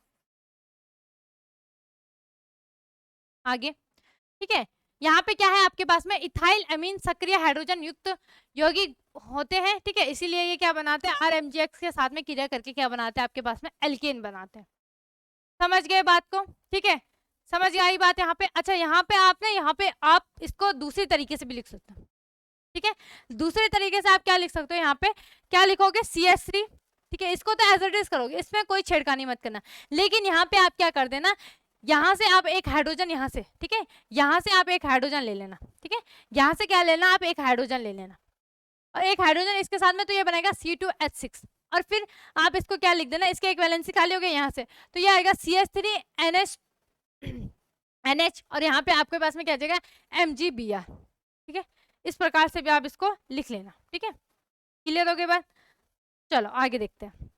आगे ठीक है, यहाँ पे क्या है आपके पास में, इथाइल अमीन सक्रिय हाइड्रोजन युक्त यौगिक होते हैं, ठीक है। इसीलिए ये क्या बनाते हैं, RMgx के साथ में क्रिया करके क्या बनाते हैं, आपके पास में एल्केन बनाते हैं। समझ गए बात को, ठीक है, समझ आई बात यहाँ पे। अच्छा यहाँ पे आप इसको दूसरी तरीके से भी लिख सकते हो, ठीक है। दूसरे तरीके से आप क्या लिख सकते हो, यहाँ पे क्या लिखोगे, CH3, ठीक है। इसको तो एज इट इज करोगे, इसमें कोई छेड़खानी मत करना, लेकिन यहाँ पे आप क्या कर देना, यहाँ से आप एक हाइड्रोजन यहाँ से, ठीक है, यहाँ से आप एक हाइड्रोजन ले लेना, ठीक है। यहाँ से क्या लेना, आप एक हाइड्रोजन ले लेना और एक हाइड्रोजन इसके साथ में, तो ये बनेगा C2H6 और फिर आप इसको क्या लिख देना, इसके एक वैलेंसी खाली हो गई यहाँ से, तो ये आएगा CH3NH NH, और यहाँ पे आपके पास में क्या आ जाएगा MgBr, ठीक है। इस प्रकार से भी आप इसको लिख लेना, ठीक है। क्लियर हो गई बात? चलो आगे देखते हैं।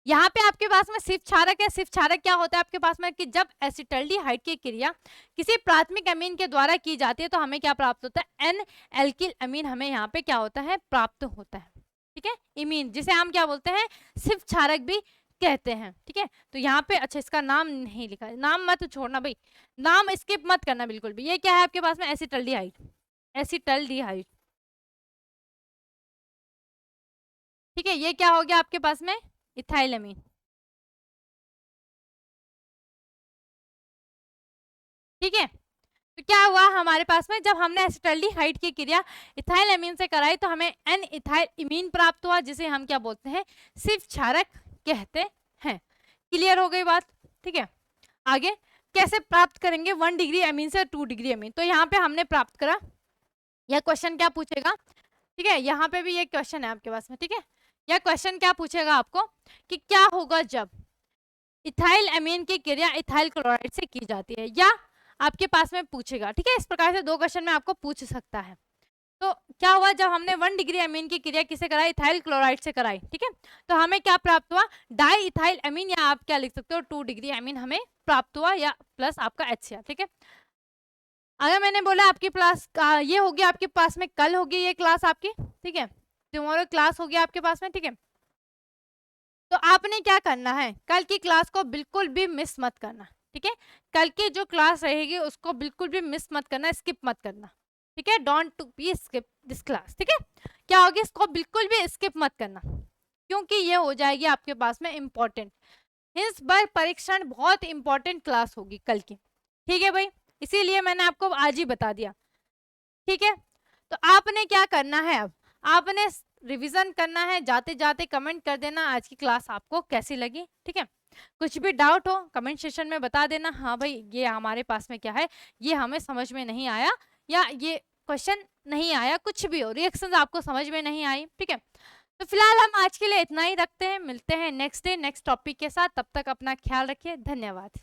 यहाँ पे आपके पास में सिर्फ क्षारक है। सिर्फ क्षारक क्या होता है आपके पास में कि जब एसिटल्डिहाइड की क्रिया किसी प्राथमिक अमीन के द्वारा की जाती है तो हमें क्या प्राप्त होता है, एन एल्किल अमीन हमें यहाँ पे क्या होता है, प्राप्त होता है, ठीक है। इमीन जिसे हम क्या बोलते हैं, सिर्फ क्षारक भी कहते हैं, ठीक है। तो यहाँ पे अच्छा इसका नाम नहीं लिखा, नाम मत छोड़ना भाई, नाम स्किप मत करना बिल्कुल भी। ये क्या है आपके पास में, एसिटल्डिहाइड, एसिटल्डिहाइड, ठीक है। ये क्या हो गया आपके पास में, इथाइलअमीन, ठीक है। तो क्या हुआ हमारे पास में, जब हमने एसिटल्डिहाइड की क्रिया इथाइल अमीन से कराई तो हमें एन इथाइल इमीन प्राप्त हुआ, जिसे हम क्या बोलते हैं, सिर्फ क्षारक कहते हैं। क्लियर हो गई बात, ठीक है। आगे कैसे प्राप्त करेंगे 1 डिग्री अमीन से 2 डिग्री अमीन, तो यहाँ पे हमने प्राप्त करा। यह क्वेश्चन क्या पूछेगा, ठीक है, यहाँ पे भी ये क्वेश्चन है आपके पास में, ठीक है। यह क्वेश्चन क्या पूछेगा आपको कि क्या होगा जब इथाइल अमीन की क्रिया इथाइल क्लोराइड से की जाती है, या आपके पास में पूछेगा, ठीक है। इस प्रकार से 2 क्वेश्चन में आपको पूछ सकता है। तो क्या हुआ जब हमने 1 डिग्री अमीन की क्रिया किसे कराई, इथाइल क्लोराइड से कराई, ठीक है। तो हमें क्या प्राप्त हुआ, डाई इथाइल अमीन, या आप क्या लिख सकते हो 2 डिग्री अमीन हमें प्राप्त हुआ, या प्लस आपका HCl, ठीक है। अगर मैंने बोला आपकी क्लास ये होगी आपके पास में, कल होगी ये क्लास आपकी, ठीक है, टुमारो क्लास होगी आपके पास में, ठीक है। तो आपने क्या करना है, कल की क्लास को बिल्कुल भी मिस मत करना, ठीक है। कल की जो क्लास रहेगी उसको बिल्कुल भी मिस मत करना, स्किप मत करना, ठीक है। Don't to be skip this class, ठीक है। क्या होगी, इसको बिल्कुल भी स्किप मत करना, क्योंकि ये हो जाएगी आपके पास में इंपॉर्टेंट। हिंस बार परीक्षण बहुत इंपॉर्टेंट क्लास होगी कल की, ठीक है भाई, इसीलिए मैंने आपको आज ही बता दिया, ठीक है। तो आपने क्या करना है, अब आपने रिवीजन करना है, जाते जाते कमेंट कर देना आज की क्लास आपको कैसी लगी, ठीक है। कुछ भी डाउट हो कमेंट सेशन में बता देना, हाँ भाई ये हमारे पास में क्या है, ये हमें समझ में नहीं आया, या ये क्वेश्चन नहीं आया, कुछ भी हो, रिएक्शन आपको समझ में नहीं आई, ठीक है। तो फिलहाल हम आज के लिए इतना ही रखते हैं, मिलते हैं नेक्स्ट डे नेक्स्ट टॉपिक के साथ, तब तक अपना ख्याल रखिए, धन्यवाद।